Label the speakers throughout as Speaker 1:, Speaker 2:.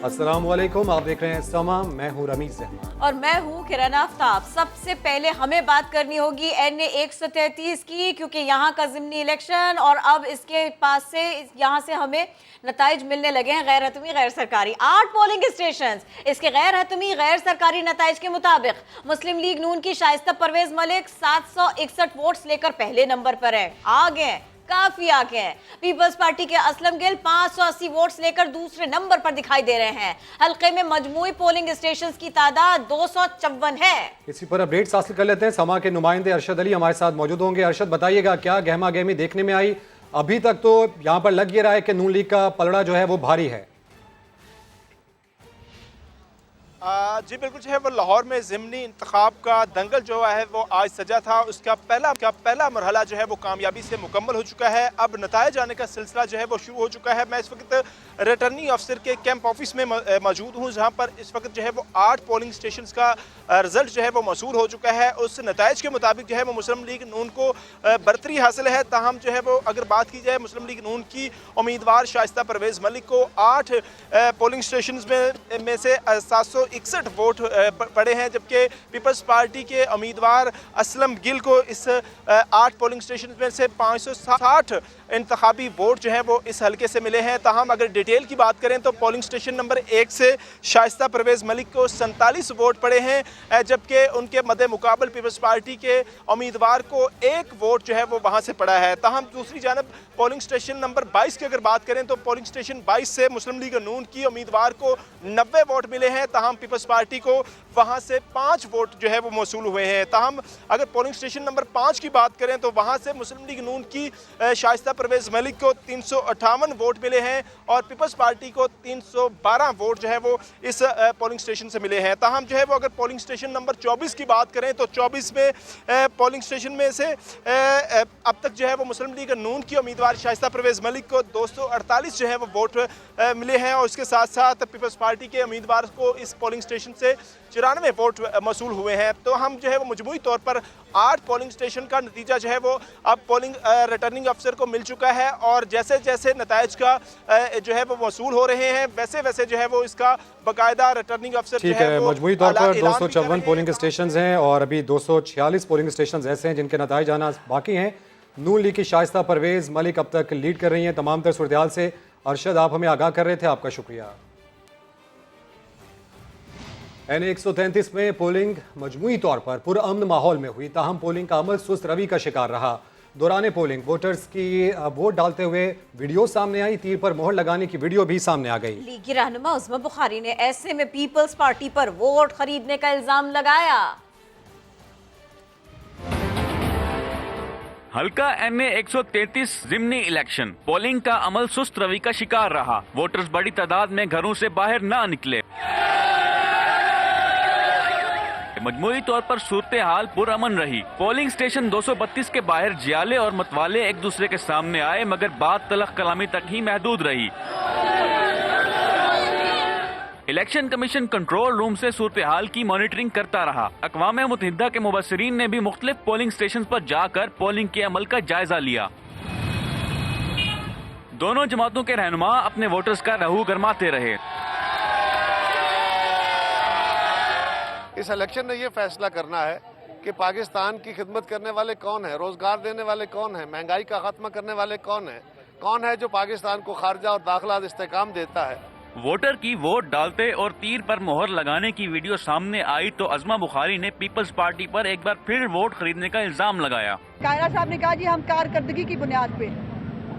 Speaker 1: अस्सलाम वालेकुम, आप देख रहे हैं समा। मैं हूं रमीज रहमान
Speaker 2: और मैं हूं किरण आफ्ताब। सबसे पहले हमें बात करनी होगी NA 133 की, क्योंकि यहाँ का ज़िमनी इलेक्शन और अब इसके पास से यहाँ से हमें नताइज मिलने लगे हैं गैर हतमी गैर सरकारी। 8 पोलिंग स्टेशन इसके गैर हतमी गैर सरकारी नताइज के मुताबिक मुस्लिम लीग नून की शाइस्ता परवेज मलिक 761 वोट्स लेकर पहले नंबर पर है, आगे हैं, काफी आगे हैं। पीपल्स पार्टी के असलम गिल 580 वोट्स लेकर दूसरे नंबर पर दिखाई दे रहे हैं। हल्के में मजमूई पोलिंग स्टेशंस की तादाद 254 है।
Speaker 1: इसी पर अपडेट्स हासिल कर लेते हैं। समा के नुमाइंदे अरशद अली हमारे साथ मौजूद होंगे। अरशद, बताइएगा क्या गहमा गहमी देखने में आई? अभी तक तो यहाँ पर लग ये रहा है कि नून लीग का पलड़ा जो है वो भारी है।
Speaker 3: जी बिल्कुल, जो है वो लाहौर में ज़िमनी इंतखाब का दंगल जो है वो आज सजा था, उसका पहला मरहला जो है वो कामयाबी से मुकम्मल हो चुका है। अब नताइज आने का सिलसिला जो है वो शुरू हो चुका है। मैं इस वक्त रिटर्निंग अफसर के कैंप ऑफिस में मौजूद हूँ, जहाँ पर इस वक्त जो है वो 8 पोलिंग स्टेशन का रिजल्ट जो है वो मौसूल हो चुका है। उस नताइज के मुताबिक जो है वो मुस्लिम लीग नून को बरतरी हासिल है। ताहम जो है वो अगर बात की जाए मुस्लिम लीग नून की उम्मीदवार शाइस्ता परवेज मलिक को 8 पोलिंग स्टेशन में से 761 वोट पड़े हैं, जबकि पीपल्स पार्टी के उम्मीदवार असलम गिल को इस 8 पोलिंग स्टेशन में से 560 इंतखाबी वोट जो है वो इस हल्के से मिले हैं। ताहम अगर डिटेल की बात करें तो पोलिंग स्टेशन नंबर 1 से शाइस्ता परवेज मलिक को 47 वोट पड़े हैं, जबकि उनके मद्दे मुकाबल पीपल्स पार्टी के उम्मीदवार को 1 वोट जो है वो वहाँ से पड़ा है। ताहम दूसरी जानब पोलिंग स्टेशन नंबर 22 की अगर बात करें तो पोलिंग स्टेशन 22 से मुस्लिम लीग नून की उम्मीदवार को 90 वोट मिले हैं। ताहम पीपल्स पार्टी को वहाँ से 5 वोट जो है वो मौसूल हुए हैं। ताहम अगर पोलिंग स्टेशन नंबर 5 की बात करें तो वहाँ से मुस्लिम लीग नून की शाइस्ता परवेज मलिक को 358 वोट मिले हैं और पीपल्स पार्टी को 312 वोट जो है वो इस पोलिंग स्टेशन से मिले हैं। ताहम जो है वो अगर पोलिंग स्टेशन नंबर 24 की बात करें तो 24 में पोलिंग स्टेशन में से अब तक जो है वो मुस्लिम लीग नून की उम्मीदवार शाइस्ता परवेज मलिक को 248 जो है वो वोट मिले हैं और उसके साथ साथ पीपल्स पार्टी के उम्मीदवार को इस पोलिंग स्टेशन से 94 वोट मौसूल हुए हैं। तो हम जो है वो मजमूई तौर पर 8 पोलिंग स्टेशन का नतीजा जो है वो अब पोलिंग रिटर्निंग अफसर को मिल चुका है और जैसे जैसे नताइज का जो है वो मौसूल हो रहे हैं वैसे वैसे जो है वो इसका बाकायदा रिटर्निंग अफसर
Speaker 1: ठीक है। मजमूई तौर पर 254 पोलिंग स्टेशन हैं और अभी 246 पोलिंग स्टेशन ऐसे हैं जिनके नताइज आना बाकी हैं। नून लीग की शाइस्ता परवेज मलिक अब तक लीड कर रही हैं तमाम तर सूरत से। अरशद, आप हमें आगाह कर रहे थे, आपका शुक्रिया। NA 133 में पोलिंग मजमूई तौर पर पुरअमन माहौल में हुई, ताहम पोलिंग का अमल सुस्त रवि का शिकार रहा। दौरान पोलिंग वोटर्स की वोट डालते हुए वीडियो सामने आई, तीर पर मोहर लगाने की वीडियो भी सामने आ गई।
Speaker 2: लीगी रहनुमा उस्मा बुखारी ने ऐसे में पीपल्स पार्टी पर वोट खरीदने का इल्जाम लगाया।
Speaker 4: हल्का NA 133 ज़िमनी इलेक्शन, पोलिंग का अमल सुस्त रवि का शिकार रहा। वोटर्स बड़ी तादाद में घरों से बाहर ना निकले। मजमूई तौर पर सूरत हाल पुरअमन रही। पोलिंग स्टेशन 232 के बाहर जियाले और मतवाले एक दूसरे के सामने आए, मगर बात तलख कलामी तक ही महदूद रही। इलेक्शन कमीशन कंट्रोल रूम से सूरत हाल की मॉनिटरिंग करता रहा। अक़वाम मुत्तहिदा के मुबस्सिरीन ने भी मुख्तलिफ पोलिंग स्टेशन पर जाकर पोलिंग के अमल का जायजा लिया। दोनों जमातों के रहनुमा अपने वोटर्स का रहू गरमाते रहे।
Speaker 5: इस इलेक्शन ने यह फैसला करना है कि पाकिस्तान की खिदमत करने वाले कौन है, रोजगार देने वाले कौन है, महंगाई का खात्मा करने वाले कौन है जो पाकिस्तान को खारजा और दाखिला इस्तेकाम देता है।
Speaker 4: वोटर की वोट डालते और तीर पर मोहर लगाने की वीडियो सामने आई तो अज़मा बुखारी ने पीपल्स पार्टी पर एक बार फिर वोट खरीदने का इल्जाम लगाया।
Speaker 6: कायरा साहब ने कहा जी हम कारकर्दगी की बुनियाद पे,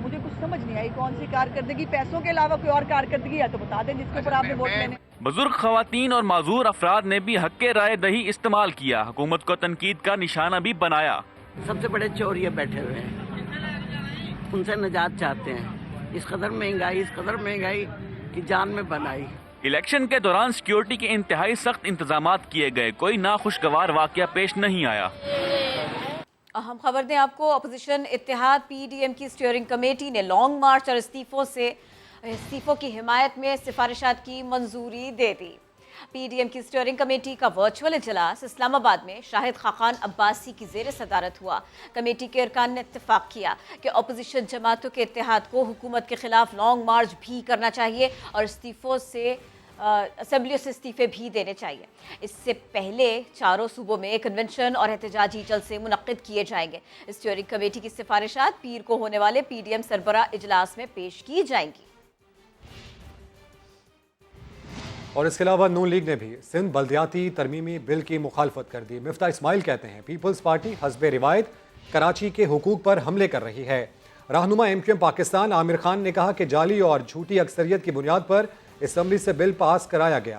Speaker 6: मुझे कुछ समझ नहीं आई कौन सी कारकर्दगी, पैसों के अलावा कोई और कारकर्दगी है तो बता दें जिसके ऊपर आपने वोट लेने।
Speaker 4: बुजुर्ग खवातीन और माजूर अफराद ने भी हक राय दही इस्तेमाल किया, हुकूमत को तनकीद का निशाना भी बनाया।
Speaker 7: सबसे बड़े चोर ये बैठे हुए हैं, उनसे निजात चाहते हैं। इस कदर महंगाई की जान में बनाई।
Speaker 4: इलेक्शन के दौरान सिक्योरिटी के इंतहाई सख्त इंतजामात किए गए, कोई नाखुशगवार वाकया पेश नहीं आया।
Speaker 2: अहम खबर दें आपको, अपोजिशन इत्तेहाद PDM की स्टीयरिंग कमेटी ने लॉन्ग मार्च और इस्तीफों की हिमायत में सिफारिशात की मंजूरी दे दी। PDM की स्टीयरिंग कमेटी का वर्चुअल इजलास इस्लामाबाद में शाहिद खाकान अब्बासी की ज़ेर सदारत हुआ। कमेटी के अरकान ने इत्तेफाक किया कि अपोजिशन जमातों के इत्तेहाद को हुकूमत के खिलाफ लॉन्ग मार्च भी करना चाहिए और इस्तीफों से असेंबलियों से इस्तीफे भी देने चाहिए। इससे पहले चारों सूबों में कन्वेंशन और एहतजाजी जलसे मुनक्किद किए जाएंगे। स्टीयरिंग कमेटी की सिफारिशात पीर को होने वाले पीडीएम सरबराह इजलास में पेश की जाएंगी।
Speaker 1: और इसके अलावा नून लीग ने भी सिंध बल्दियाती तरमीमी बिल की मुखालफत कर दी। मिफ्ता इस्माइल कहते हैं पीपल्स पार्टी हस्बे रिवायत कराची के हुकूक पर हमले कर रही है। रहनुमा एमक्यूएम पाकिस्तान आमिर खान ने कहा कि जाली और झूठी अक्सरियत की बुनियाद पर असेंबली से बिल पास कराया गया।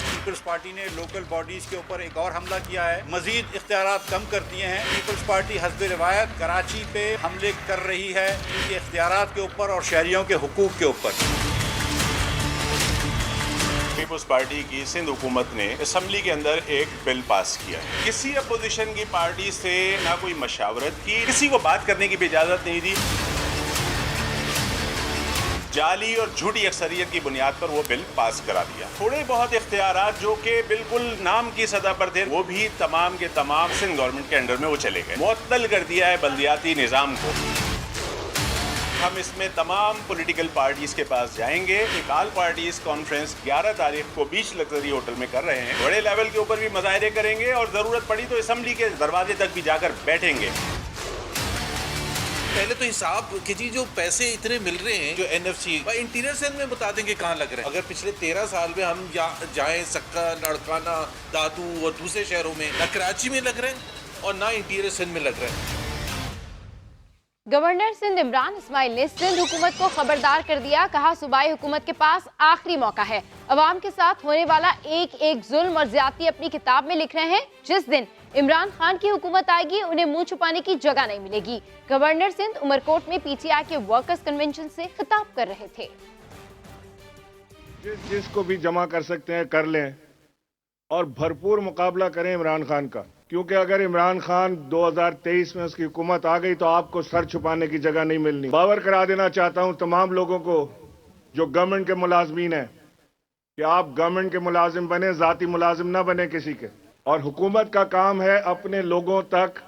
Speaker 8: पीपल्स पार्टी ने लोकल बॉडीज के ऊपर एक और हमला किया है, मजीद इख्तियारात कम कर दिए हैं। पीपल्स पार्टी हस्बे रिवायत कराची पे हमले कर रही है उनके इख्तियारात के ऊपर और शहरियों के हुकूक के ऊपर।
Speaker 9: पीपल्स पार्टी की सिंध हुकूमत ने असेंबली के अंदर एक बिल पास किया है। किसी अपोजिशन की पार्टी से ना कोई मशावरत की, किसी को बात करने की भी इजाजत नहीं दी। जाली और झूठी अक्सरियत की बुनियाद पर वो बिल पास करा दिया। थोड़े बहुत इख्तियारात जो कि बिल्कुल नाम की सतह पर थे वो भी तमाम के तमाम सिंध गवर्नमेंट के अंडर में वो चले गए। मुअत्तल कर दिया है बल्दियाती निज़ाम को। हम इसमें तमाम पॉलिटिकल पार्टीज के पास जाएंगे। एक ऑल पार्टीज कॉन्फ्रेंस 11 तारीख को बीच लग्जरी होटल में कर रहे हैं। बड़े लेवल के ऊपर भी मुजाहरे करेंगे और जरूरत पड़ी तो असेंबली के दरवाजे तक भी जाकर बैठेंगे।
Speaker 10: पहले तो हिसाब कीजिए, जो पैसे इतने मिल रहे हैं जो एनएफसी इंटीरियर सिंध में बता देंगे कहाँ लग रहे हैं। अगर पिछले 13 साल में हम जाएं सक्का, लड़काना, दादू और दूसरे शहरों में, ना कराची में लग रहे हैं और ना इंटीरियर सिंध में लग रहे हैं।
Speaker 11: गवर्नर सिंध इमरान इस्माइल ने सिंध हुकूमत को खबरदार कर दिया। कहा सूबाई हुकूमत के पास आखिरी मौका है। अवाम के साथ होने वाला एक एक जुल्म और ज्यादती अपनी किताब में लिख रहे हैं। जिस दिन इमरान खान की हुकूमत आएगी उन्हें मुंह छुपाने की जगह नहीं मिलेगी। गवर्नर सिंध उमरकोट में पीटीआई के वर्कर्स कन्वेंशन से खिताब कर रहे थे।
Speaker 12: जिसको भी जमा कर सकते हैं कर लें और भरपूर मुकाबला करें इमरान खान का, क्योंकि अगर इमरान खान 2023 में उसकी हुकूमत आ गई तो आपको सर छुपाने की जगह नहीं मिलनी। बावर करा देना चाहता हूं तमाम लोगों को जो गवर्नमेंट के मुलाजमीन हैं कि आप गवर्नमेंट के मुलाजिम बने, जाती मुलाजिम ना बने किसी के। और हुकूमत का काम है अपने लोगों तक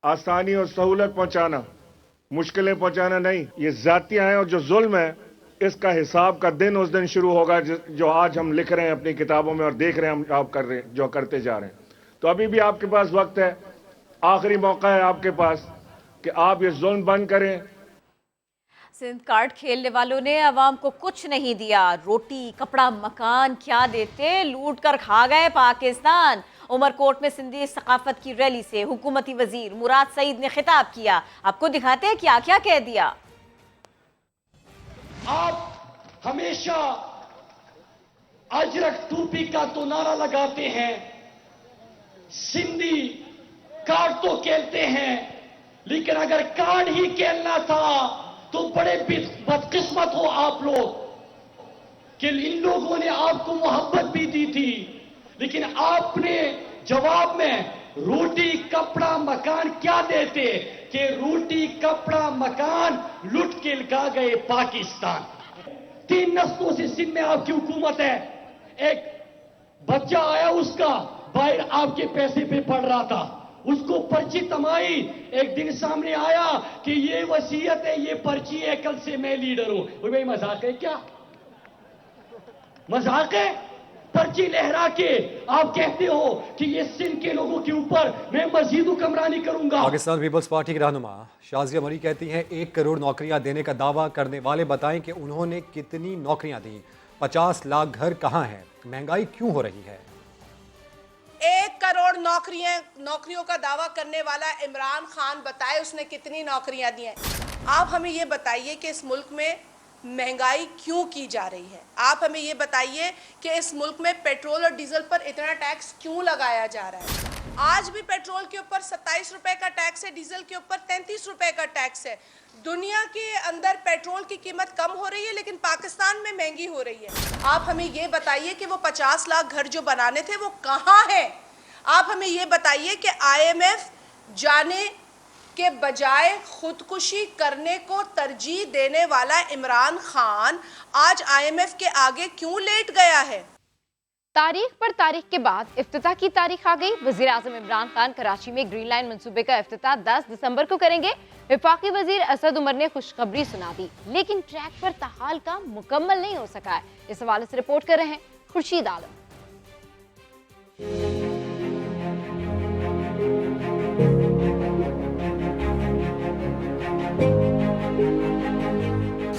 Speaker 12: आसानी और सहूलत पहुंचाना, मुश्किलें पहुंचाना नहीं। ये जातियां हैं और जो जुल्म है इसका हिसाब का दिन उस दिन शुरू होगा जो आज हम लिख रहे हैं अपनी किताबों में और देख रहे हैं हम आप कर रहे हैं, जो करते जा रहे हैं। तो अभी भी आपके पास वक्त है, आखिरी मौका है आपके पास कि आप ये जुल्म बंद करें।
Speaker 2: सिंध कार्ड खेलने वालों ने अवाम को कुछ नहीं दिया। रोटी कपड़ा मकान क्या देते, लूट कर खा गए पाकिस्तान। उमरकोट में सिंधी सकाफत की रैली से हुकूमती वजीर मुराद सईद ने खिताब किया। आपको दिखाते हैं क्या क्या कह दिया।
Speaker 13: आप हमेशा अजरक टूपी का तो नारा लगाते हैं, सिंधी कार्ड तो खेलते हैं, लेकिन अगर कार्ड ही खेलना था तो बड़े बदकिस्मत हो आप लोग कि इन लोगों ने आपको मोहब्बत भी दी थी, लेकिन आपने जवाब में रोटी कपड़ा मकान क्या देते कि रोटी कपड़ा मकान लुट के लगा गए पाकिस्तान। 3 नस्लों से सिंध में आपकी हुकूमत है। एक बच्चा आया, उसका बाहर आपके पैसे पे पड़ रहा था, उसको पर्ची तमाई, एक दिन सामने आया कि ये वसीयत है, ये पर्ची है, कल से मैं लीडर हूं। भाई मजाक है क्या? मजाक है? पर्ची लहरा के आप कहते हो कि ये सिंध के लोगों के ऊपर मैं मजीद हुक्मरानी करूंगा।
Speaker 1: पाकिस्तान पीपल्स पार्टी की रहनुमा शाजिया मरी कहती हैं 1 करोड़ नौकरियां देने का दावा करने वाले बताएं कि उन्होंने कितनी नौकरियां दी। 50 लाख घर कहां हैं? महंगाई क्यों हो रही है?
Speaker 14: 1 करोड़ नौकरियों का दावा करने वाला इमरान खान बताए उसने कितनी नौकरियां दी हैं। आप हमें ये बताइए कि इस मुल्क में महंगाई क्यों की जा रही है। आप हमें ये बताइए कि इस मुल्क में पेट्रोल और डीजल पर इतना टैक्स क्यों लगाया जा रहा है। आज भी पेट्रोल के ऊपर 27 रुपए का टैक्स है, डीजल के ऊपर 33 रुपए का टैक्स है। दुनिया के अंदर पेट्रोल की कीमत कम हो रही है, लेकिन पाकिस्तान में महंगी हो रही है। आप हमें ये बताइए कि वो 50 लाख घर जो बनाने थे वो कहाँ हैं। आप हमें ये बताइए कि IMF जाने के बजाय खुदकुशी करने को तरजीह देने वाला इमरान खान आज IMF के आगे क्यों लेट गया है।
Speaker 11: तारीख पर तारीख के बाद इफ्तिताह की तारीख आ गई। वजीर आजम इमरान खान कराची में ग्रीन लाइन मंसूबे का इफ्तिताह 10 दिसंबर को करेंगे। वफाकी वजीर असद उमर ने खुशखबरी सुना दी, लेकिन ट्रैक पर ताहाल काम मुकम्मल नहीं हो सका है। इस हवाले से रिपोर्ट कर रहे हैं खुर्शीद आलम।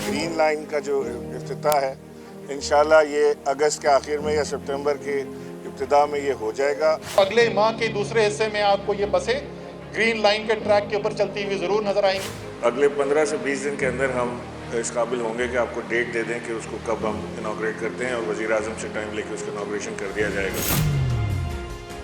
Speaker 12: ग्रीन लाइन का जो इफ्तिताह है इंशाल्लाह ये अगस्त के आखिर में या सितंबर के इब्तिदा में ये हो जाएगा।
Speaker 15: अगले माह के दूसरे हिस्से में आपको ये बसें ग्रीन लाइन के ट्रैक के ऊपर चलती हुई ज़रूर नजर आएंगी।
Speaker 12: अगले 15 से 20 दिन के अंदर हम इस काबिल होंगे कि आपको डेट दे दें कि उसको कब हम इनॉग्रेट करते हैं और वज़ीर आज़म से टाइम लेके उसका इनॉग्रेशन कर दिया जाएगा।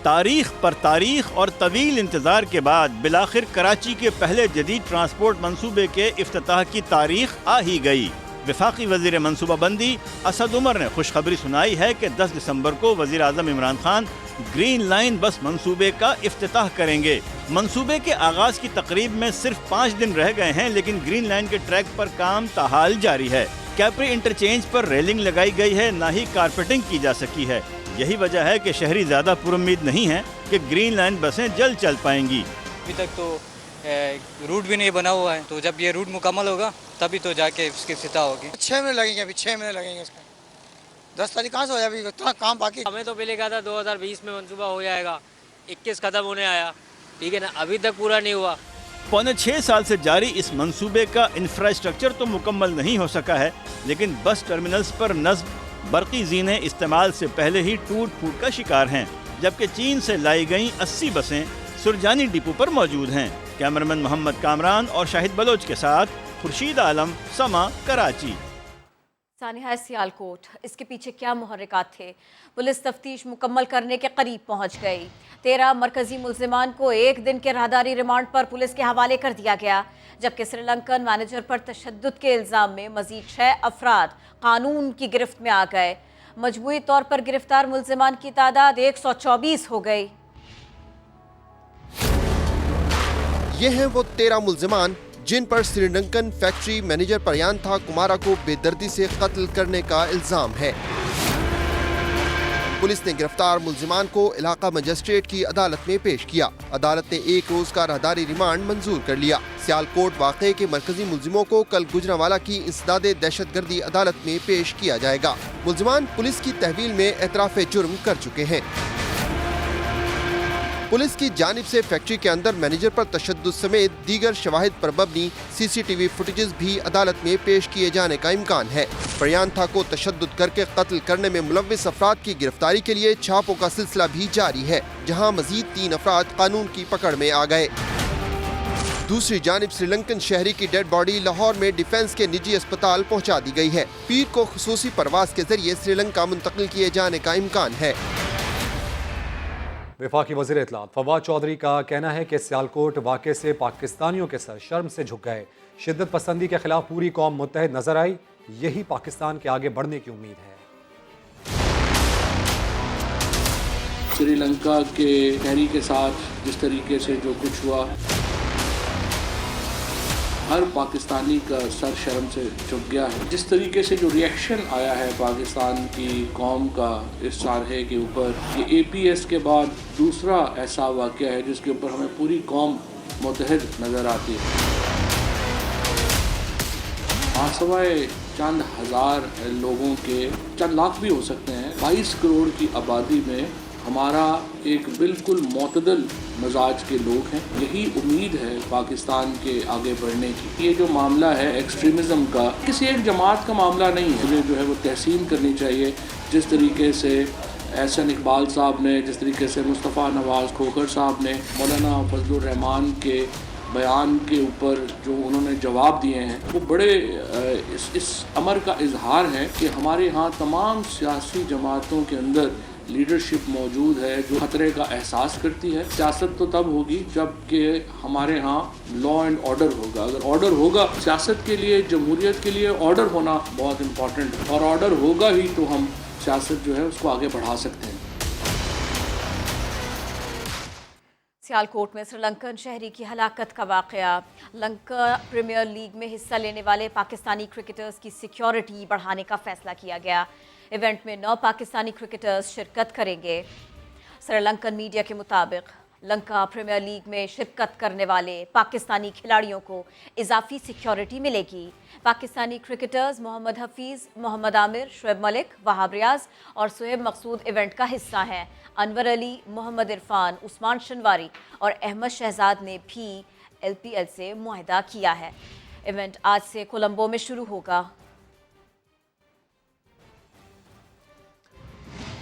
Speaker 16: तारीख पर तारीख और तवील इंतज़ार के बाद बिलाखिर कराची के पहले जदीद ट्रांसपोर्ट मंसूबे के इफ्तिताह की तारीख आ ही गई। वफाकी वजीर मनसूबाबंदी असद उमर ने खुशखबरी सुनाई है कि 10 दिसंबर को वजीर आज़म इमरान खान ग्रीन लाइन बस मंसूबे का इफ्तिताह करेंगे। मंसूबे के आगाज़ की तकरीब में सिर्फ 5 दिन रह गए हैं, लेकिन ग्रीन लाइन के ट्रैक पर काम ताहाल जारी है। कैपरी इंटरचेंज पर रेलिंग लगाई गई है, ना ही कारपेटिंग की जा सकी है। यही वजह है कि शहरी ज़्यादा पुरुम्मीद नहीं है कि ग्रीन लाइन बसें जल्द चल पाएंगी।
Speaker 17: अभी तक तो रूट भी नहीं बना हुआ है, तो जब ये रूट मुकम्मल होगा तभी तो जाके उसकी इफ्तिताह होगी।
Speaker 18: 6 महीने लगेंगे, अभी 6 महीने लगेंगे इसका। 10 तारीख कहाँ से हो जाए, अभी इतना काम बाकी।
Speaker 17: हमें तो पहले कहा था 2020 में मंसूबा हो जाएगा, 21 खत्म होने आया, ठीक है ना, अभी तक पूरा नहीं हुआ।
Speaker 16: पौने 6 साल से जारी इस मंसूबे का इंफ्रास्ट्रक्चर तो मुकम्मल नहीं हो सका है, लेकिन बस टर्मिनल्स पर नस्ब बरकी जीनें इस्तेमाल से पहले ही टूट फूट का शिकार हैं, जबकि चीन से लाई गई 80 बसें सुरजानी डिपो पर मौजूद हैं। कैमरामैन मोहम्मद कामरान और शाहिद बलोच के साथ खुर्शीद आलम, समा, कराची।
Speaker 2: सानिहा सियालकोट, इसके पीछे क्या मुहर्रिकात थे? पुलिस तफ्तीश मुकम्मल करने के करीब पहुंच गई। 13 मरकजी मुल्जिमान को 1 दिन के राहदारी रिमांड पर पुलिस के हवाले कर दिया गया, जबकि श्रीलंकन मैनेजर पर तशद्दुद के इल्ज़ाम में मजीद 6 अफराद कानून की गिरफ्त में आ गए। मजमूई तौर पर गिरफ्तार मुल्जिमान की तादाद 124 हो गई।
Speaker 19: ये हैं वो 13 मुल्जिमान जिन पर श्रीलंकन फैक्ट्री मैनेजर प्रयांथा कुमारा को बेदर्दी से कत्ल करने का इल्जाम है। पुलिस ने गिरफ्तार मुल्जिमान को इलाका मजिस्ट्रेट की अदालत में पेश किया। अदालत ने 1 रोज का राहदारी रिमांड मंजूर कर लिया। सियालकोट वाक़े के मरकजी मुल्जिमों को कल गुजरांवाला की इंसदादे दहशतगर्दी अदालत में पेश किया जाएगा। मुल्जिमान पुलिस की तहवील में एतराफ़े जुर्म कर चुके हैं। पुलिस की जानिब से फैक्ट्री के अंदर मैनेजर पर तशद्दुद समेत दीगर शवाहिद पर मबनी CCTV फुटेजेस भी अदालत में पेश किए जाने का इम्कान है। प्रयांथा को तशद्दुद करके कत्ल करने में मुलव्विस अफराद की गिरफ्तारी के लिए छापों का सिलसिला भी जारी है, जहां मजीद 3 अफराद कानून की पकड़ में आ गए। दूसरी जानिब श्रीलंकन शहरी की डेड बॉडी लाहौर में डिफेंस के निजी अस्पताल पहुँचा दी गई है। पीर को खुसूसी परवाज के जरिए श्रीलंका मुंतकिल किए जाने का इम्कान है।
Speaker 1: वफाकी वज़ीर इत्तलात फवाद चौधरी का कहना है कि सियालकोट वाक़े से पाकिस्तानियों के सर शर्म से झुक गए। शिद्दत पसंदी के खिलाफ पूरी कौम मुत्तहिद नजर आई, यही पाकिस्तान के आगे बढ़ने की उम्मीद है।
Speaker 20: श्रीलंका के शहरी के साथ जिस तरीके से जो कुछ हुआ, हर पाकिस्तानी का सर शर्म से झुक गया है। जिस तरीके से जो रिएक्शन आया है पाकिस्तान की कौम का इस सारहे के ऊपर, ये APS के बाद दूसरा ऐसा वाक़या है जिसके ऊपर हमें पूरी कौम मुत्तहिद नज़र आती है। आसवाए चंद हज़ार लोगों के, चंद लाख भी हो सकते हैं, 22 करोड़ की आबादी में हमारा एक बिल्कुल मोतदल मिजाज के लोग हैं। यही उम्मीद है पाकिस्तान के आगे बढ़ने की। ये जो मामला है एक्सट्रीमिज़म का, किसी एक जमात का मामला नहीं है। मुझे जो है वो तहसीन करनी चाहिए। जिस तरीके से एहसन इकबाल साहब ने, जिस तरीके से मुस्तफ़ा नवाज़ खोखर साहब ने मौलाना फजलुर रहमान के बयान के ऊपर जो उन्होंने जवाब दिए हैं, वो बड़े इस अमर का इजहार है कि हमारे यहाँ तमाम सियासी जमातों के अंदर लीडरशिप मौजूद है जो खतरे का एहसास करती है। सियासत तो तब होगी जब कि हमारे यहाँ लॉ एंड ऑर्डर होगा। अगर ऑर्डर होगा, सियासत के लिए, जमहूरियत के लिए ऑर्डर होना बहुत इम्पॉर्टेंट है, और ऑर्डर होगा ही तो हम सियासत जो है उसको आगे बढ़ा सकते हैं।
Speaker 2: सियालकोट में श्रीलंकन शहरी की हलाकत का वाक़या। लंका प्रीमियर लीग में हिस्सा लेने वाले पाकिस्तानी क्रिकेटर्स की सिक्योरिटी बढ़ाने का फैसला किया गया। इवेंट में 9 पाकिस्तानी क्रिकेटर्स शिरकत करेंगे। श्रीलंकन मीडिया के मुताबिक लंका प्रीमियर लीग में शिरकत करने वाले पाकिस्तानी खिलाड़ियों को इजाफी सिक्योरिटी मिलेगी। पाकिस्तानी क्रिकेटर्स मोहम्मद हफीज़, मोहम्मद आमिर, शुएब मलिक, वहाब रियाज और सुहेब मकसूद इवेंट का हिस्सा हैं। अनवर अली, मोहम्मद इरफान, उस्मान शनवारी और अहमद शहजाद ने भी LPL से मुआहदा किया है। इवेंट आज से कोलंबो में शुरू होगा।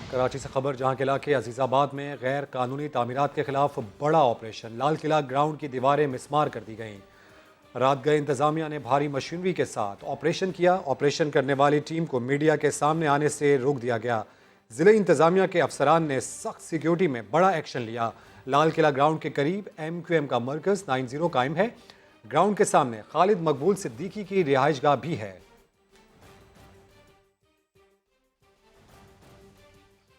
Speaker 1: कराची से खबर, जहां किला के अजीज़ाबाद में गैर कानूनी तामीरात के खिलाफ बड़ा ऑपरेशन। लाल किला ग्राउंड की दीवारें मिसमार कर दी गईं। रात गए इंतजामिया ने भारी मशीनरी के साथ ऑपरेशन किया। ऑपरेशन करने वाली टीम को मीडिया के सामने आने से रोक दिया गया। जिले इंतजामिया के अफसरान ने सख्त सिक्योरिटी में बड़ा एक्शन लिया। लाल किला ग्राउंड के करीब MQM का मरकज़ 90 कायम है। ग्राउंड के सामने खालिद मकबूल सिद्दीकी की रिहाइशगाह भी है।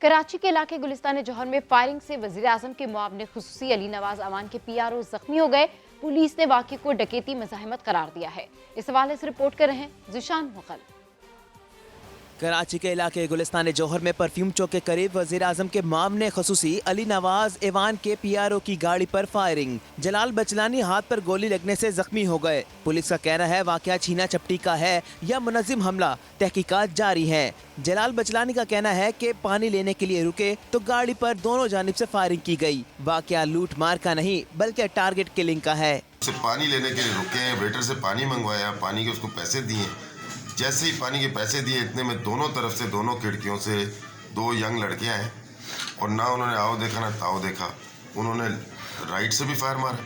Speaker 11: कराची के इलाके गुलिस्तान जौहर में फायरिंग से वजीर आजम के मुआवने खुसूसी अली नवाज अवान के PRO जख्मी हो गए। पुलिस ने वाक़े को डकैती मज़ाहमत करार दिया है। इस हवाले से रिपोर्ट कर रहे हैं ज़िशान मुगल।
Speaker 21: कराची के इलाके गुलिस्तान जौहर में परफ्यूम चौक के करीब वजीर आजम के मामले खसूसी अली नवाज एवान के PRO की गाड़ी पर फायरिंग। जलाल बचलानी हाथ पर गोली लगने से जख्मी हो गए। पुलिस का कहना है वाकया छीना चपटी का है या मुनज़्ज़म हमला, तहकीकात जारी है। जलाल बचलानी का कहना है कि पानी लेने के लिए रुके तो गाड़ी पर दोनों जानिब से फायरिंग की गई। वाकया लूट मार का नहीं बल्कि टारगेट किलिंग का है।
Speaker 22: पानी लेने के लिए रुके, वेटर से पानी मंगवाया, पानी के उसको पैसे दिए। जैसे ही पानी के पैसे दिए इतने में दोनों तरफ से, दोनों खिड़कियों से 2 यंग लड़के आए और ना उन्होंने आओ देखा ना ताओ देखा। उन्होंने राइट से भी फायर मारा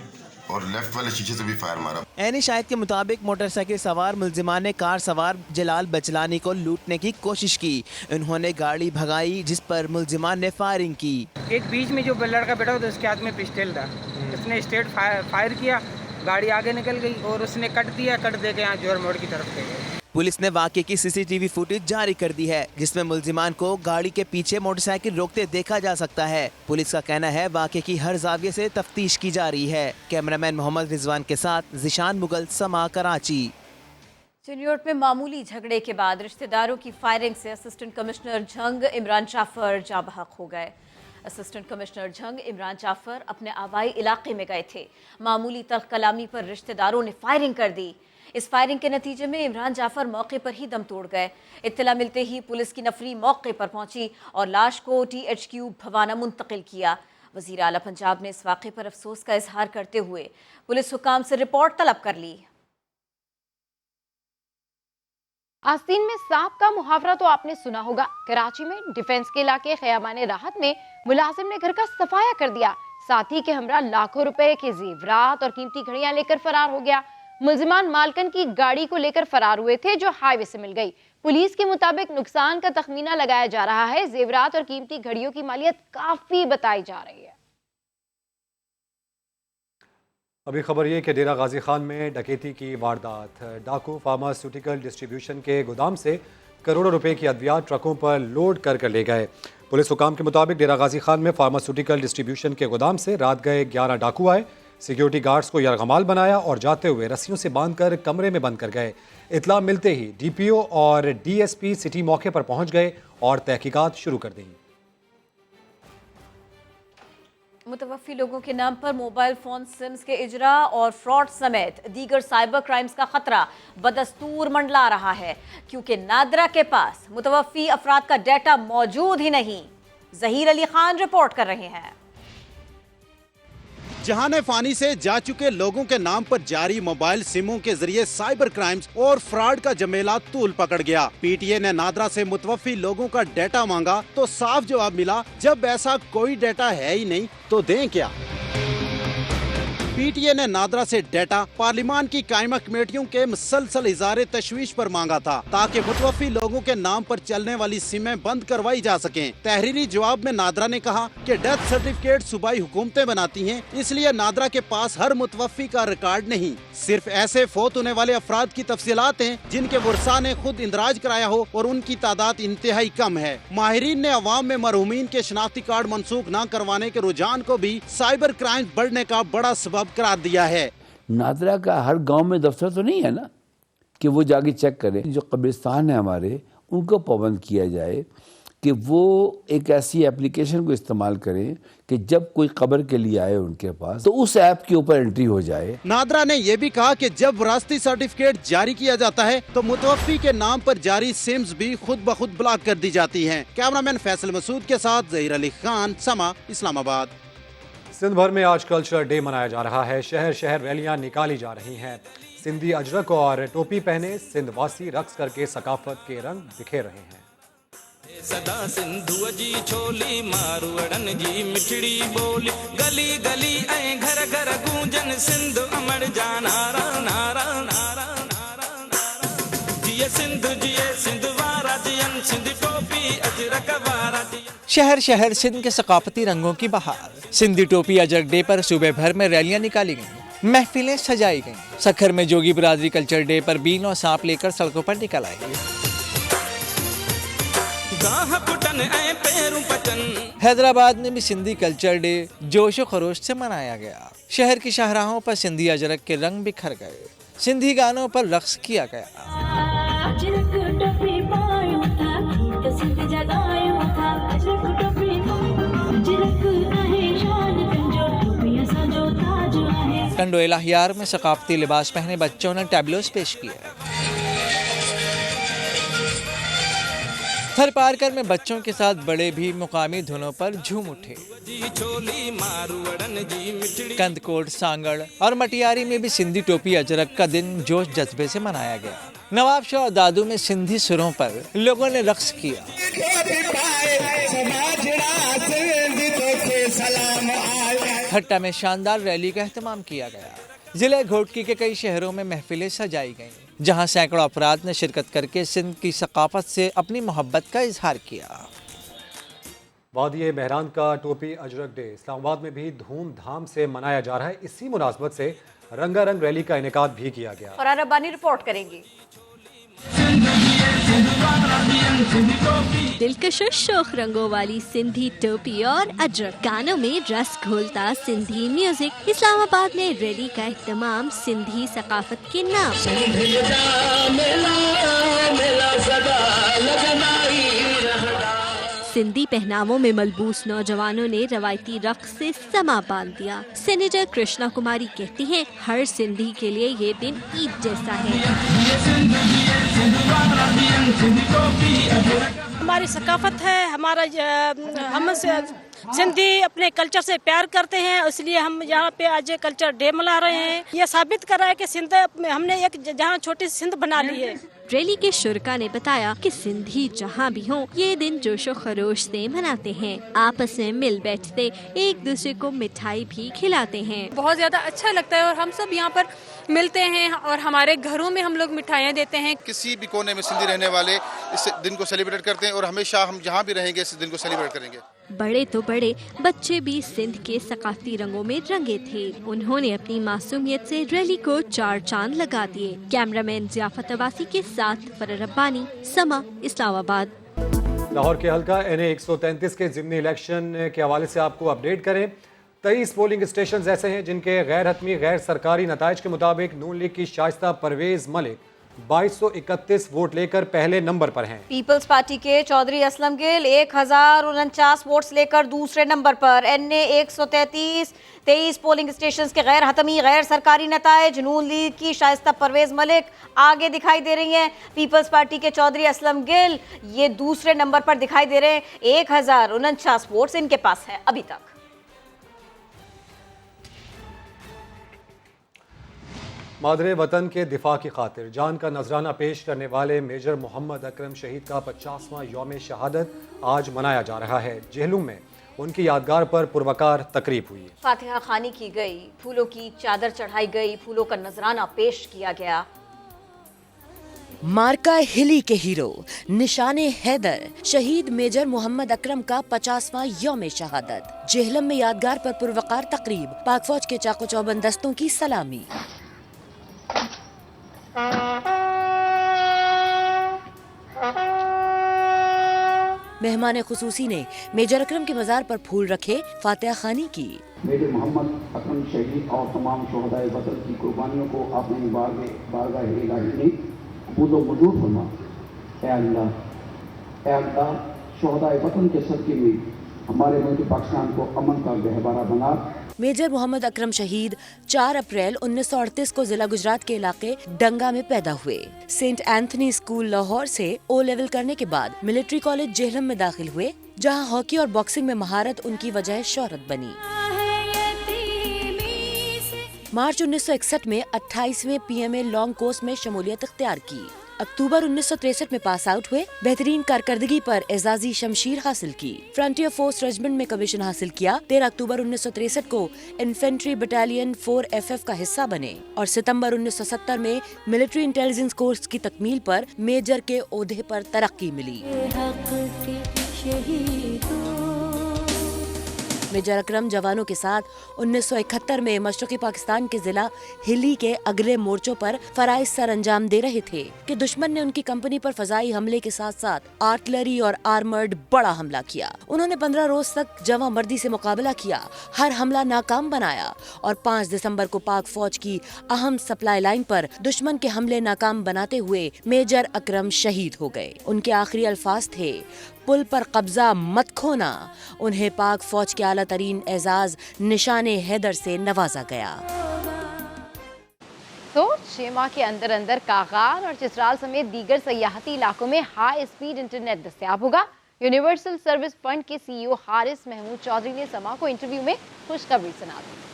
Speaker 22: और लेफ्ट वाले शीशे से भी फायर मारा। ऐनी शाहिद के मुताबिक मोटरसाइकिल सवार मुलजिमान ने कार सवार जलाल बचलानी को लूटने की कोशिश की। उन्होंने गाड़ी भगाई जिस पर मुलजिमान ने फायरिंग की।
Speaker 23: एक बीच में जो लड़का बैठा था उसके हाथ में पिस्टल था। उसने स्ट्रेट फायर किया, गाड़ी आगे निकल गई और उसने कट दिया। कट दे के यहाँ जोहर मोड़ की तरफ गए।
Speaker 21: पुलिस ने वाकये की CCTV फुटेज जारी कर दी है जिसमें मुलजिमान को गाड़ी के पीछे मोटरसाइकिल रोकते देखा जा सकता है। पुलिस का कहना है वाकये की हर जाविये से तफ्तीश की जा रही है। कैमरामैन मोहम्मद रिजवान के साथ ज़िशान मुगल, समा, कराची।
Speaker 2: चिन्योट में मामूली झगड़े के बाद रिश्तेदारों की फायरिंग से असिस्टेंट कमिश्नर झंग इमरान जाफर जाबहक हो गए। असिस्टेंट कमिश्नर झंग इमरान जाफर अपने आबाई इलाके में गए थे। मामूली तल्ख कलामी पर रिश्तेदारों ने फायरिंग कर दी। इस फायरिंग के नतीजे में इमरान जाफर मौके पर ही दम तोड़ गए। इत्तला मिलते ही पुलिस की नफरी मौके पर पहुंची और लाश को THQ भवाना मुंतकिल किया। वज़ीर आला पंजाब ने इस वाक़े पर अफसोस का इजहार करते हुए पुलिस हुकाम से रिपोर्ट तलब कर ली।
Speaker 11: आस्तीन में सांप का मुहावरा तो आपने सुना होगा। कराची में डिफेंस के इलाके खयामाने राहत में मुलाजिम ने घर का सफाया कर दिया। साथी के हमरा लाखों रुपए के जेवरात और कीमती घड़ियां लेकर फरार हो गया। मुलजिमान मालकन की गाड़ी को लेकर फरार हुए थे जो हाईवे से मिल गई। पुलिस के मुताबिक नुकसान का तखमीना लगाया जा रहा है। जेवरात और कीमती घड़ियों की मालियत काफी बताई जा रही है।
Speaker 1: अभी खबर ये कि डेरा गाजी खान में डकैती की वारदात। डाकू फार्मास्यूटिकल डिस्ट्रीब्यूशन के गोदाम से करोड़ों रुपए की अद्वियात ट्रकों पर लोड कर ले गए। पुलिस हुकाम के मुताबिक डेरा गाजी खान में फार्मास्यूटिकल डिस्ट्रीब्यूशन के गोदाम से रात गए 11 डाकू आए। सिक्योरिटी गार्ड्स को यरगमाल बनाया और जाते हुए रस्सियों से बांधकर कमरे में बंद कर गए। इतला मिलते ही DPO और DSP सिटी मौके पर पहुंच गए और तहकीकात शुरू कर दी।
Speaker 2: मुतवफ़्फ़ी लोगों के नाम पर मोबाइल फ़ोन सिम्स के इजरा और फ्रॉड समेत दीगर साइबर क्राइम्स का खतरा बदस्तूर मंडला रहा है, क्योंकि नादरा के पास मुतवफ़्फ़ी अफराद का डाटा मौजूद ही नहीं। ज़हीर अली खान रिपोर्ट कर रहे हैं।
Speaker 24: जहाने फानी से जा चुके लोगों के नाम पर जारी मोबाइल सिमों के जरिए साइबर क्राइम्स और फ्रॉड का जमेला तूल पकड़ गया। PTA ने नादरा से मुतवफ़्फ़ी लोगों का डाटा मांगा तो साफ जवाब मिला, जब ऐसा कोई डाटा है ही नहीं तो दें क्या। PTA ने नादरा से डाटा पार्लिमान की कायमा कमेटियों के मुसलसल इज़हार तशवीश पर मांगा था ताकि मुतवफ़्फ़ी लोगों के नाम पर चलने वाली सिमें बंद करवाई जा सकें। तहरीरी जवाब में नादरा ने कहा कि डेथ सर्टिफिकेट सूबाई हुकूमतें बनाती हैं, इसलिए नादरा के पास हर मुतवफ़्फ़ी का रिकॉर्ड नहीं, सिर्फ ऐसे फौत होने वाले अफराद की तफसीलात हैं जिनके वर्सा ने खुद इंदराज कराया हो और उनकी तादाद इंतहाई कम है। माहिरीन ने अवाम में मरहूमीन के शनाख्ती कार्ड मनसूख न करवाने के रुझान को भी साइबर क्राइम बढ़ने का बड़ा सबब करार दिया है।
Speaker 25: नादरा का हर गांव में दफ्तर तो नहीं है ना कि वो जाके चेक करे। जो कब्रिस्तान है हमारे
Speaker 3: उनको पाबंद किया जाए कि वो एक ऐसी एप्लीकेशन को इस्तेमाल करें कि जब कोई खबर के लिए आए उनके पास तो उस ऐप के ऊपर एंट्री हो जाए।
Speaker 24: नादरा ने यह भी कहा कि जब विरासती सर्टिफिकेट जारी किया जाता है तो मुतवफ़ी के नाम पर जारी सिम्स भी खुद ब खुद ब्लॉक कर दी जाती हैं। कैमरामैन फैसल मसूद के साथ ज़हीर अली खान, समा, इस्लामाबाद।
Speaker 1: सिंध भर में आज कल्चर डे मनाया जा रहा है। शहर शहर रैलियां निकाली जा रही हैं। सिंधी अजरक और टोपी पहने सिंध वासी रक्स करके सकाफत के रंग बिखेर रहे हैं।
Speaker 5: सदा सिंधु जी छोली मारवड़न जी मिठड़ी बोली गली गली ऐं घर घर गूंजन सिंध अमर जा नारा नारा नारा नारा नारा जिए सिंध वारा जियन सिंध टोपी अजरक वारा
Speaker 6: शहर शहर सिंध के सकाफती रंगों की बहार। सिंधी टोपी अजरक डे पर सूबे भर में रैलियां निकाली गईं, महफिलें सजाई गईं। सखर में जोगी बिरादरी कल्चर डे पर बीन और सांप लेकर सड़कों पर निकल आई। हैदराबाद में भी सिंधी कल्चर डे जोशो खरोश से मनाया गया। शहर की शाहराहों पर सिंधी अजरक के रंग बिखर गए। सिंधी गानों पर रक्स किया गया। टंडोला हियार में सकाफती लिबास पहने बच्चों ने टैबलोस पेश किया। थरपारकर में बच्चों के साथ बड़े भी मुकामी धुनों पर झूम उठे। कंदकोट, सांगड़ और मटियारी में भी सिंधी टोपी अजरक का दिन जोश जज्बे से मनाया गया। नवाबशाह और दादू में सिंधी सुरों पर लोगों ने रक्स किया। खट्टा में शानदार रैली का एहतमाम किया गया। जिले घोटकी के कई शहरों में महफिलें सजाई गईं, जहां सैकड़ों अफराद ने शिरकत करके सिंध की सकाफत से अपनी मोहब्बत का इजहार किया।
Speaker 1: वादी बहरान का टोपी अजरक डे इस्लामाबाद में भी धूमधाम से मनाया जा रहा है। इसी मुनासबत से रंगारंग रैली का इनेकाद भी किया गया।
Speaker 2: फरार रब्बानी रिपोर्ट करेंगी।
Speaker 7: दिलकश शोख रंगों वाली सिंधी टोपी और अजरक गानों में रस घोलता सिंधी म्यूजिक। इस्लामाबाद में रैली का एहतमाम सिंधी सकाफत के नाम। सिंधी पहनावों में मलबूस नौजवानों ने रवायती रक्स से समा बांध दिया। सेनेटर कृष्णा कुमारी कहती हैं, हर सिंधी के लिए ये दिन ईद जैसा है।
Speaker 25: हमारी सकाफत है, हमारा हम सिंधी अपने कल्चर से प्यार करते हैं, इसलिए हम यहाँ पे आज कल्चर डे मना रहे हैं। ये साबित कर रहा है कि सिंध हमने एक जहाँ छोटी सिंध बना ली है।
Speaker 7: रैली के शुरका ने बताया कि सिंधी जहाँ भी हों, ये दिन जोशो खरोश से मनाते हैं। आपस में मिल बैठते, एक दूसरे को मिठाई भी खिलाते हैं।
Speaker 26: बहुत ज्यादा अच्छा लगता है और हम सब यहाँ पर मिलते हैं और हमारे घरों में हम लोग मिठाइयाँ देते हैं।
Speaker 27: किसी भी कोने में सिंधी रहने वाले इस दिन को सेलिब्रेट करते हैं और हमेशा हम जहाँ भी रहेंगे इस दिन को सेलिब्रेट करेंगे।
Speaker 7: बड़े तो बड़े, बच्चे भी सिंध के सकाफती रंगों में रंगे थे। उन्होंने अपनी मासूमियत से रैली को चार चांद लगा दिए। कैमरामैन जियाफत अब्बासी के साथ फरार रब्बानी, समा, इस्लामाबाद।
Speaker 1: लाहौर के हल्का NA 133 के ज़िमनी इलेक्शन के हवाले से आपको अपडेट करें। 23 पोलिंग स्टेशन ऐसे हैं जिनके गैर हतमी गैर सरकारी नताइज के मुताबिक नून लीग की शाइस्ता परवेज मलिक 2231 वोट लेकर पहले नंबर पर हैं।
Speaker 2: पीपल्स पार्टी के चौधरी असलम गिल 1049 वोट्स लेकर दूसरे नंबर पर। NA 133 23 पोलिंग स्टेशन के गैर हतमी गैर सरकारी नताइज नून लीग की शाइस्ता परवेज मलिक आगे दिखाई दे रही हैं। पीपल्स पार्टी के चौधरी असलम गिल ये दूसरे नंबर पर दिखाई दे रहे हैं। 1049 वोट्स इनके पास है अभी तक।
Speaker 1: मादरे वतन के दिफा की खातिर जान का नजराना पेश करने वाले मेजर मोहम्मद अकरम शहीद का 50वां यौम शहादत आज मनाया जा रहा है। जेहलूम में उनकी यादगार पर पुरवकार तकरीब हुई।
Speaker 2: फातिहा खानी की गई, फूलों की चादर चढ़ाई गई, फूलों का नजराना पेश किया गया।
Speaker 28: मार्का हिली के हीरो निशाने हैदर शहीद मेजर मोहम्मद अकरम का 50वां यौम शहादत। जेहलम में यादगार पर पुरवकार तकरीब, पाक फौज के चाको चौबंद दस्तों की सलामी। मेहमान खुसूसी ने मेजर अकरम के मज़ार पर फूल रखे, फातिहा खानी की।
Speaker 29: मेजर मोहम्मद अकरम शहीद और तमाम शोहदाए वतन की कुर्बानियों को अपनी बारगाह इलाही में कबूल व मंजूर फरमा। ऐ अल्लाह इक़दार शोहदाए वतन के सदक़े में हमारे मुल्क पाकिस्तान को अमन का गहवारा बना।
Speaker 28: मेजर मोहम्मद अकरम शहीद 4 अप्रैल 1938 को जिला गुजरात के इलाके डंगा में पैदा हुए। सेंट एंथनी स्कूल लाहौर से O लेवल करने के बाद मिलिट्री कॉलेज जेहलम में दाखिल हुए, जहां हॉकी और बॉक्सिंग में महारत उनकी वजह शोहरत बनी। मार्च 1961 में 28वें PMA लॉन्ग कोर्स में शमूलियत इख्तियार की। अक्टूबर 1963 में पास आउट हुए। बेहतरीन कारकर्दगी पर एजाजी शमशीर हासिल की। फ्रंटियर फोर्स रेजिमेंट में कमीशन हासिल किया। 13 अक्टूबर 1963 को इन्फेंट्री बटालियन 4FF का हिस्सा बने और सितंबर 1970 में मिलिट्री इंटेलिजेंस कोर्स की तकमील पर मेजर के ओहदे पर तरक्की मिली। मेजर अकरम जवानों के साथ 1971 में मशरक़ी पाकिस्तान के जिला हिली के अगले मोर्चों पर फराइज सर अंजाम दे रहे थे कि दुश्मन ने उनकी कंपनी पर फजाई हमले के साथ साथ आर्टिलरी और आर्मर्ड बड़ा हमला किया। उन्होंने 15 रोज तक जवां मर्दी से मुकाबला किया, हर हमला नाकाम बनाया और 5 दिसंबर को पाक फौज की अहम सप्लाई लाइन पर दुश्मन के हमले नाकाम बनाते हुए मेजर अकरम शहीद हो गए। उनके आखिरी अल्फाज थे, पुल पर कब्जा मत खोना। उन्हें पाक फौज के आला तरीन एजाज निशाने हैदर से नवाजा गया।
Speaker 11: तो 6 माह के अंदर अंदर कागार और चित्राल समेत दीगर सयाहती इलाकों में हाई स्पीड इंटरनेट दस्तयाब होगा। यूनिवर्सल सर्विस फंड के CEO हारिस महमूद चौधरी ने समा को इंटरव्यू में खुशखबरी सुना दी।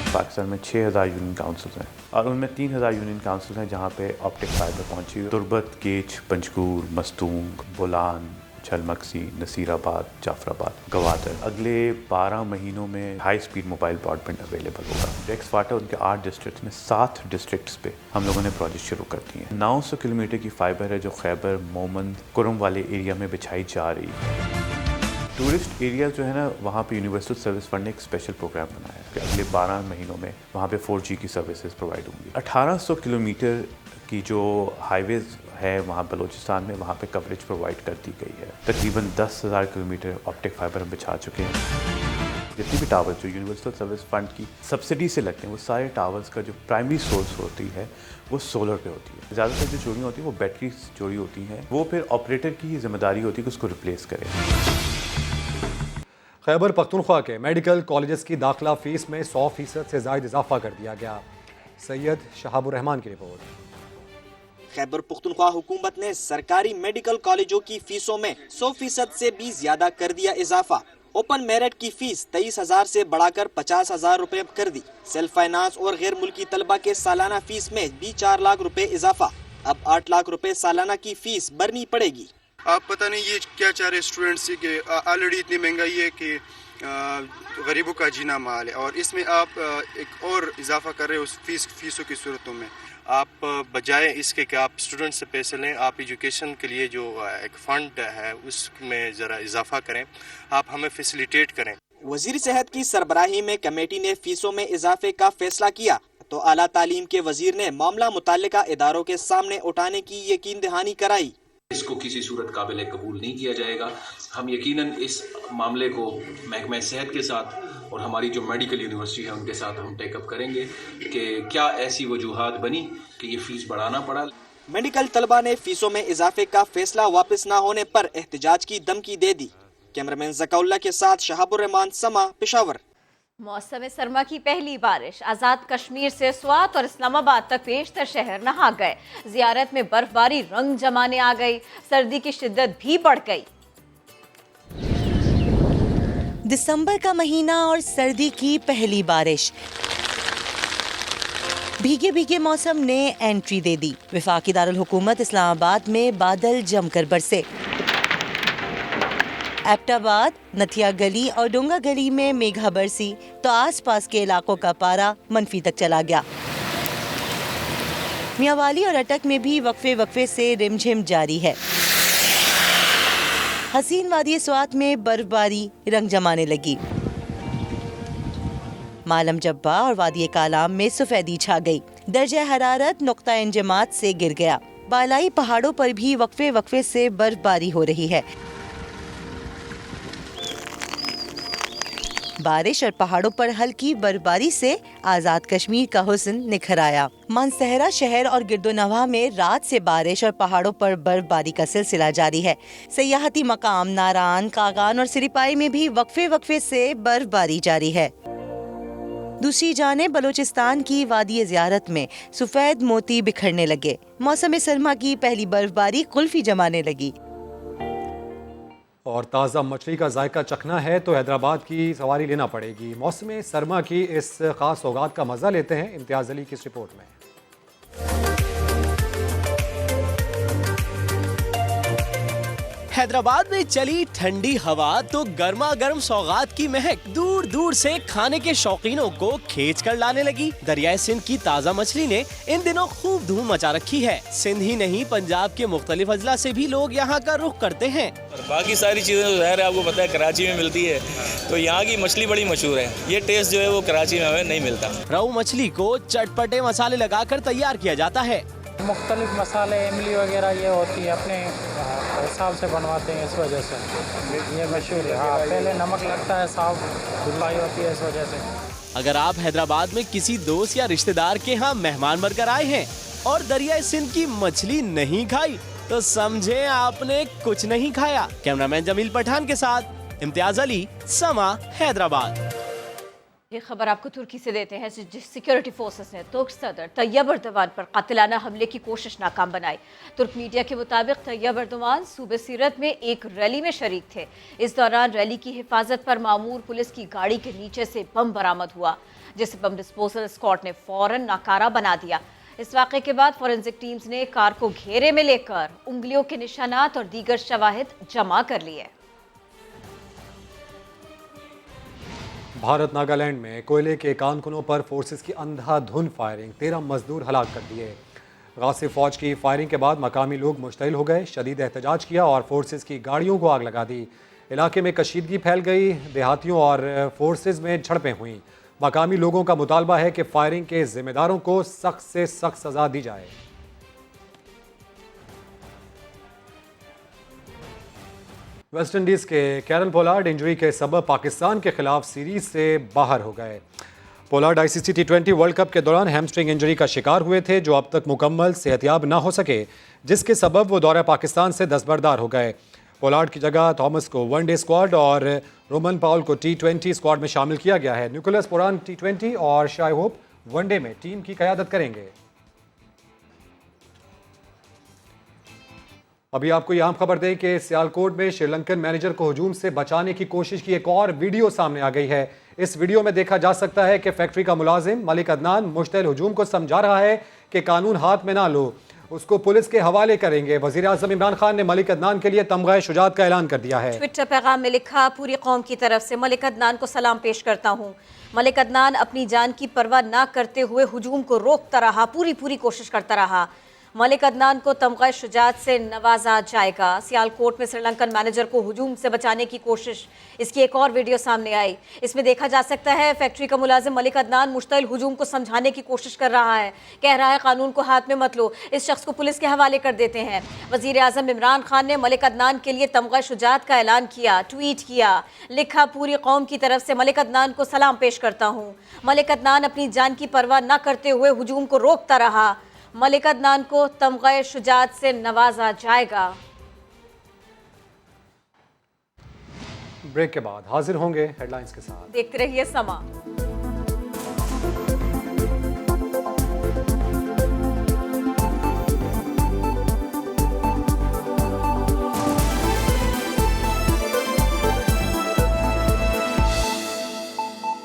Speaker 4: पाकिस्तान में 6000 यूनियन काउंसिल्स हैं और उनमें 3000 यूनियन काउंसिल्स हैं जहाँ पे ऑप्टिक फाइबर पहुँची है। तुर्बत, गेच, पंजगूर, मस्तूंग, बोलान, छलमक्सी, नसीराबाद, जाफराबाद, गवादर। अगले 12 महीनों में high speed mobile broadband available होगा। डेक्स वाटर उनके 8 डिस्ट्रिक्ट्स में 7 डिस्ट्रिक्ट्स पे हम लोगों ने प्रोजेक्ट शुरू कर दिए हैं। 900 किलोमीटर की फाइबर है जो खैबर, मोमंद, कुरम वाले एरिया में बिछाई जा रही है। टूरिस्ट एरिया जो है ना, वहाँ पे यूनिवर्सल सर्विस फंड ने एक स्पेशल प्रोग्राम बनाया है कि अगले 12 महीनों में वहाँ पे 4G की सर्विसेज प्रोवाइड होंगी। 1800 किलोमीटर की जो हाईवेज है वहाँ बलूचिस्तान में, वहाँ पे कवरेज प्रोवाइड कर दी गई है। तकरीबन 10,000 किलोमीटर ऑप्टिक फाइबर हम बिछा चुके हैं। जितनी भी टावर्स जो यूनिवर्सल सर्विस फंड की सब्सिडी से लगते हैं, वो सारे टावर्स का जो प्राइमरी सोर्स होती है वो सोलर पे होती है। ज़्यादातर जो चोरी होती है वो बैटरी चोरी होती हैं, वो फिर ऑपरेटर की जिम्मेदारी होती है कि उसको रिप्लेस करें।
Speaker 1: खैबर पख्तूनख्वा के मेडिकल कॉलेजेस की दाखिला फीस में 100% से ज़ायद इजाफा कर दिया गया। सैयद शहाबुर रहमान की रिपोर्ट।
Speaker 8: खैबर पख्तूनख्वा हुकूमत ने सरकारी मेडिकल कॉलेजों की फीसों में 100% से भी ज्यादा कर दिया इजाफा। ओपन मेरिट की फीस 23,000 से बढ़ाकर 50,000 रुपए कर दी। सेल्फ फाइनेंस और गैर मुल्की तलबा के सालाना फीस में भी 4 लाख रुपए इजाफा। अब 8 लाख रुपए सालाना की फीस भरनी पड़ेगी।
Speaker 9: आप पता नहीं ये क्या चाह रहे स्टूडेंट्स से कि ऑलरेडी इतनी महंगाई है कि गरीबों का जीना माल है और इसमें आप एक और इजाफा कर रहे हो उस फीसों की सूरतों में। आप बजाय इसके कि आप स्टूडेंट से पैसे लें, आप एजुकेशन के लिए जो एक फंड है उसमें ज़रा इजाफा करें, आप हमें फैसिलिटेट करें।
Speaker 8: वजीर सेहत की सरबराही में कमेटी ने फीसों में इजाफे का फैसला किया तो आला तालीम के वजीर ने मामला मुताल्लिका इदारों के सामने उठाने की यकीन दहानी कराई।
Speaker 10: इसको किसी सूरत काबिल कबूल नहीं किया जाएगा। हम यकीनन इस मामले को महकमा सेहत के साथ और हमारी जो मेडिकल यूनिवर्सिटी है उनके साथ हम टेकअप करेंगे कि क्या ऐसी वजूहात बनी कि ये फीस बढ़ाना पड़ा।
Speaker 8: मेडिकल तलबा ने फीसों में इजाफे का फैसला वापस न होने पर एहतजाज की धमकी दे दी। कैमरामैन ज़काउल्लाह के साथ शहाबुर रहमान, समा, पेशावर।
Speaker 2: मौसम सरमा की पहली बारिश आज़ाद कश्मीर से स्वात और इस्लामाबाद तक पेशतर शहर नहा गए। जियारत में बर्फबारी रंग जमाने आ गई, सर्दी की शिद्दत भी बढ़ गई।
Speaker 12: दिसंबर का महीना और सर्दी की पहली बारिश, भीगे भीगे मौसम ने एंट्री दे दी। वफाकी दारुल हुकूमत इस्लामाबाद में बादल जमकर बरसे। एबटाबाद, नथिया गली और डोंगा गली में मेघा बरसी तो आसपास के इलाकों का पारा मनफी तक चला गया। मियांवाली और अटक में भी वक्फे वक्फे से रिमझिम जारी है। हसीन वादी स्वात में बर्फबारी रंग जमाने लगी। मालम जब्बा और वादी कालाम में सफेदी छा गई। दर्जा हरारत नुक्ता इंजमात से गिर गया। बालाई पहाड़ों पर भी वक्फे वक्फे से बर्फबारी हो रही है। बारिश और पहाड़ों पर हल्की बर्फबारी से आजाद कश्मीर का हुस्न निखर आया। मानसहरा शहर और गिरदोनवाह में रात से बारिश और पहाड़ों पर बर्फबारी का सिलसिला जारी है। सयाहती मकाम नारान, कागान और सिरिपाई में भी वक्फे से बर्फबारी जारी है। दूसरी जानिब बलूचिस्तान की वादी ज़ियारत में सफेद मोती बिखरने लगे। मौसम सरमा की पहली बर्फबारी कुल्फी जमाने लगी।
Speaker 1: और ताज़ा मछली का जायका चखना है तो हैदराबाद की सवारी लेना पड़ेगी। मौसम सरमा की इस खास सौगात का मजा लेते हैं इम्तियाज़ अली की इस रिपोर्ट में।
Speaker 21: हैदराबाद में चली ठंडी हवा तो गर्मा गर्म सौगात की महक दूर दूर से खाने के शौकीनों को खींच कर लाने लगी। दरियाए सिंध की ताज़ा मछली ने इन दिनों खूब धूम मचा रखी है। सिंध ही नहीं, पंजाब के मुख्तलिफ अजला से भी लोग यहाँ का रुख करते हैं।
Speaker 13: बाकी सारी चीज़ें तो ज़ाहिर है आपको पता है कराची में मिलती है, तो यहाँ की मछली बड़ी मशहूर है। ये टेस्ट जो है वो कराची में हमें नहीं मिलता।
Speaker 21: रोहू मछली को चटपटे मसाले लगाकर तैयार किया जाता है।
Speaker 23: मुख्तलिफ मसाले, इमली वगैरह ये होती है, अपने हिसाब से बनवाते हैं, इस वजह से ये मशहूर है। हाँ, पहले नमक लगता है, साफ धुलाई होती है, इस वजह से।
Speaker 21: अगर आप हैदराबाद में किसी दोस्त या रिश्तेदार के यहाँ मेहमान बनकर आए हैं और दरियाए सिंध की मछली नहीं खाई तो समझे आपने कुछ नहीं खाया। कैमरामैन जमील पठान के साथ इम्तियाज अली, समा, हैदराबाद।
Speaker 2: ये खबर आपको तुर्की से देते हैं। सिक्योरिटी फोर्सेस ने तुर्क सदर तैयब एर्दोगान पर कातिलाना हमले की कोशिश नाकाम बनाई। तुर्क मीडिया के मुताबिक तैयब एर्दोगान सूबे सीरत में एक रैली में शरीक थे। इस दौरान रैली की हिफाजत पर मामूर पुलिस की गाड़ी के नीचे से बम बरामद हुआ, जिसे बम डिस्पोजल स्क्वाड ने फौरन नाकारा बना दिया। इस वाक़े के बाद फॉरेंसिक टीम्स ने कार को घेरे में लेकर उंगलियों के निशानात और दीगर शवाहिद जमा कर लिए।
Speaker 1: भारत नागालैंड में कोयले के कारखानों पर फोर्सेस की अंधाधुंध फायरिंग, 13 मजदूर हलाक कर दिए। गासिब फौज की फायरिंग के बाद मकामी लोग मुश्तइल हो गए, शदीद एहतजाज किया और फोर्सेस की गाड़ियों को आग लगा दी। इलाके में कशीदगी फैल गई, देहातियों और फोर्सेस में झड़पें हुईं। मकामी लोगों का मुतालबा है कि फायरिंग के जिम्मेदारों को सख्त से सख्त सजा दी जाए। वेस्ट इंडीज़ के कैरन पोलार्ड इंजरी के सबब पाकिस्तान के खिलाफ सीरीज से बाहर हो गए। Pollard ICC T20 world cup के दौरान हैमस्ट्रिंग इंजरी का शिकार हुए थे, जो अब तक मुकम्मल सेहतयाब ना हो सके, जिसके सबब वो दौरा पाकिस्तान से दस्तबरदार हो गए। पोलार्ड की जगह थॉमस को वनडे स्क्वाड और रोमन पाउल को T20 स्क्वाड में शामिल किया गया है। निकोलस पुरान T20 और शाय होप वनडे में टीम की क़यादत करेंगे। अभी आपको यह खबर दें कि सियालकोट में श्रीलंकन मैनेजर को हुजूम से बचाने की कोशिश की एक और वीडियो सामने आ गई है। इस वीडियो में देखा जा सकता है कि फैक्ट्री का मुलाजिम मलिक अदनान मुश्तइल हुजूम को समझा रहा है कि कानून हाथ में ना लो, उसको पुलिस के हवाले करेंगे। वजीर आज़म इमरान खान ने मलिक अदनान के लिए तमगा शुजात का ऐलान कर दिया है।
Speaker 2: ट्विटर पैगाम में लिखा, पूरी कौम की तरफ से मलिक अदनान को सलाम पेश करता हूँ। मलिक अदनान अपनी जान की परवाह ना करते हुए हुजूम को रोकता रहा, पूरी कोशिश करता रहा। मलिक अदनान को तमगा शुजात से नवाजा जाएगा। सियालकोट में श्रीलंकन मैनेजर को हुजूम से बचाने की कोशिश, इसकी एक और वीडियो सामने आई। इसमें देखा जा सकता है फैक्ट्री का मुलाजिम मलिक अदनान मुश्तइल हुजूम को समझाने की कोशिश कर रहा है। कह रहा है कानून को हाथ में मत लो, इस शख्स को पुलिस के हवाले कर देते हैं। वजीर आज़म इमरान खान ने मलिक अदनान के लिए तमगा शुजात का ऐलान किया, ट्वीट किया, लिखा, पूरी कौम की तरफ से मलिक अदनान को सलाम पेश करता हूँ। मलिक अदनान अपनी जान की परवाह न करते हुए हुजूम को रोकता रहा। मलिक अदनान को तमगा शुजात से नवाजा जाएगा।
Speaker 1: ब्रेक के बाद हाजिर होंगे हेडलाइंस के साथ।
Speaker 2: देखते रहिए समा।